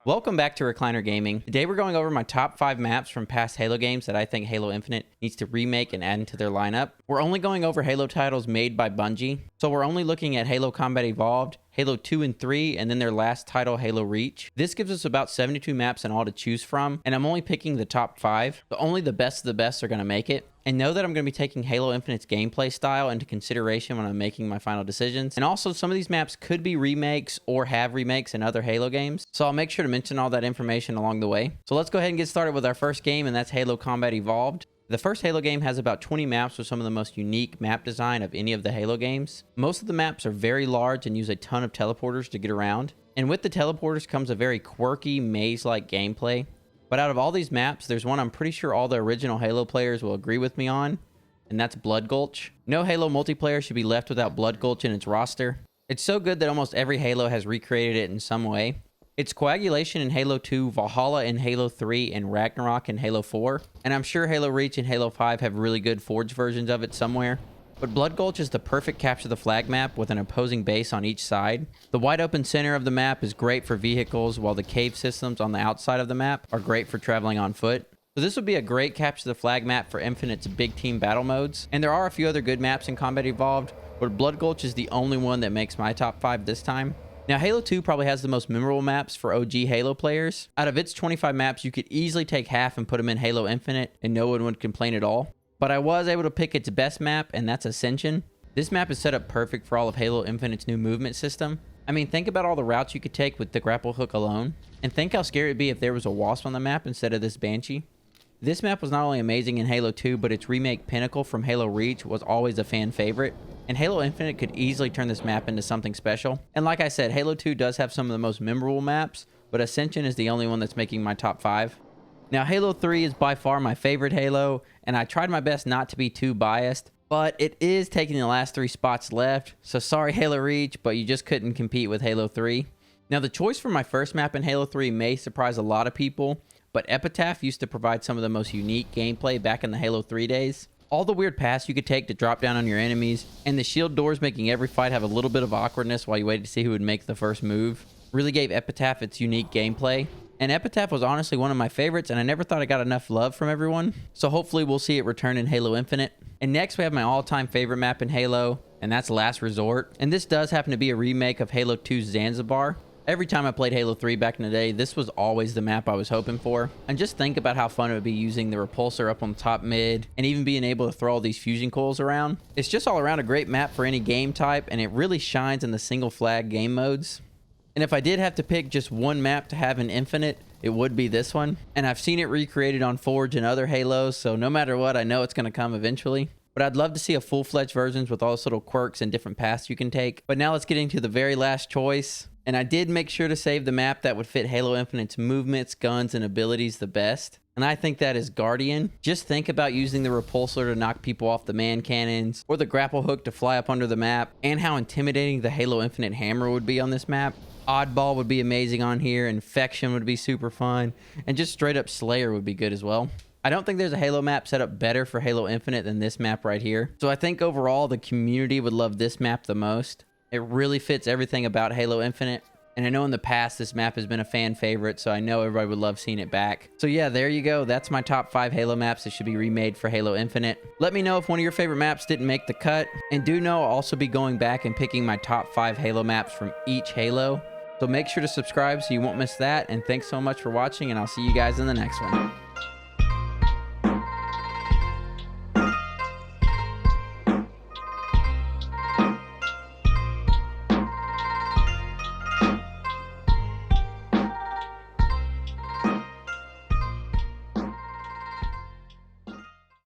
Welcome back to Recliner Gaming. Today we're going over my top 5 maps from past Halo games that I think Halo Infinite needs to remake and add into their lineup. We're only going over Halo titles made by Bungie, so we're only looking at Halo Combat Evolved, Halo 2 and 3, and then their last title, Halo Reach. This gives us about 72 maps in all to choose from, and I'm only picking the top 5, so only the best of the best are going to make it. And know that I'm going to be taking Halo Infinite's gameplay style into consideration when I'm making my final decisions. And also, some of these maps could be remakes or have remakes in other Halo games, so I'll make sure to mention all that information along the way. So let's go ahead and get started with our first game, and that's Halo Combat Evolved. The first Halo game has about 20 maps with some of the most unique map design of any of the Halo games. Most of the maps are very large and use a ton of teleporters to get around. And with the teleporters comes a very quirky, maze-like gameplay. But out of all these maps, there's one I'm pretty sure all the original Halo players will agree with me on, and that's Blood Gulch. No Halo multiplayer should be left without Blood Gulch in its roster. It's so good that almost every Halo has recreated it in some way. It's coagulation in Halo 2, Valhalla in Halo 3, and Ragnarok in Halo 4. And I'm sure Halo Reach and Halo 5 have really good forged versions of it somewhere. But Blood Gulch is the perfect capture the flag map with an opposing base on each side. The wide open center of the map is great for vehicles, while the cave systems on the outside of the map are great for traveling on foot. So this would be a great capture the flag map for Infinite's big team battle modes. And there are a few other good maps in Combat Evolved, but Blood Gulch is the only one that makes my top 5 this time. Now, Halo 2 probably has the most memorable maps for OG Halo players. Out of its 25 maps, you could easily take half and put them in Halo Infinite, and no one would complain at all. But I was able to pick its best map, and that's Ascension. This map is set up perfect for all of Halo Infinite's new movement system. I mean, think about all the routes you could take with the grapple hook alone. And think how scary it would be if there was a wasp on the map instead of this Banshee. This map was not only amazing in Halo 2, but its remake Pinnacle from Halo Reach was always a fan favorite. And Halo Infinite could easily turn this map into something special. And like I said, Halo 2 does have some of the most memorable maps, but Ascension is the only one that's making my top 5. Now, Halo 3 is by far my favorite Halo, and I tried my best not to be too biased, but it is taking the last 3 spots left, so sorry Halo Reach, but you just couldn't compete with Halo 3. Now, the choice for my first map in Halo 3 may surprise a lot of people, but Epitaph used to provide some of the most unique gameplay back in the Halo 3 days. All the weird paths you could take to drop down on your enemies, and the shield doors making every fight have a little bit of awkwardness while you waited to see who would make the first move, really gave Epitaph its unique gameplay. And Epitaph was honestly one of my favorites, and I never thought I got enough love from everyone. So hopefully we'll see it return in Halo Infinite. And next we have my all-time favorite map in Halo, and that's Last Resort. And this does happen to be a remake of Halo 2's Zanzibar. Every time I played Halo 3 back in the day, this was always the map I was hoping for. And just think about how fun it would be using the repulsor up on the top mid, and even being able to throw all these fusion coils around. It's just all around a great map for any game type, and it really shines in the single flag game modes. And if I did have to pick just one map to have in Infinite, it would be this one. And I've seen it recreated on Forge and other Halos, so no matter what, I know it's going to come eventually. But I'd love to see a full-fledged versions with all those little quirks and different paths you can take. But now let's get into the very last choice. And I did make sure to save the map that would fit Halo Infinite's movements, guns, and abilities the best. And I think that is Guardian. Just think about using the repulsor to knock people off the man cannons, or the grapple hook to fly up under the map, and how intimidating the Halo Infinite hammer would be on this map. Oddball would be amazing on here, Infection would be super fun, and just straight up Slayer would be good as well. I don't think there's a Halo map set up better for Halo Infinite than this map right here. So I think overall the community would love this map the most. It really fits everything about Halo Infinite. And I know in the past this map has been a fan favorite, so I know everybody would love seeing it back. So yeah, there you go. That's my top 5 Halo maps that should be remade for Halo Infinite. Let me know if one of your favorite maps didn't make the cut. And do know I'll also be going back and picking my top 5 Halo maps from each Halo. So make sure to subscribe so you won't miss that. And thanks so much for watching, and I'll see you guys in the next one.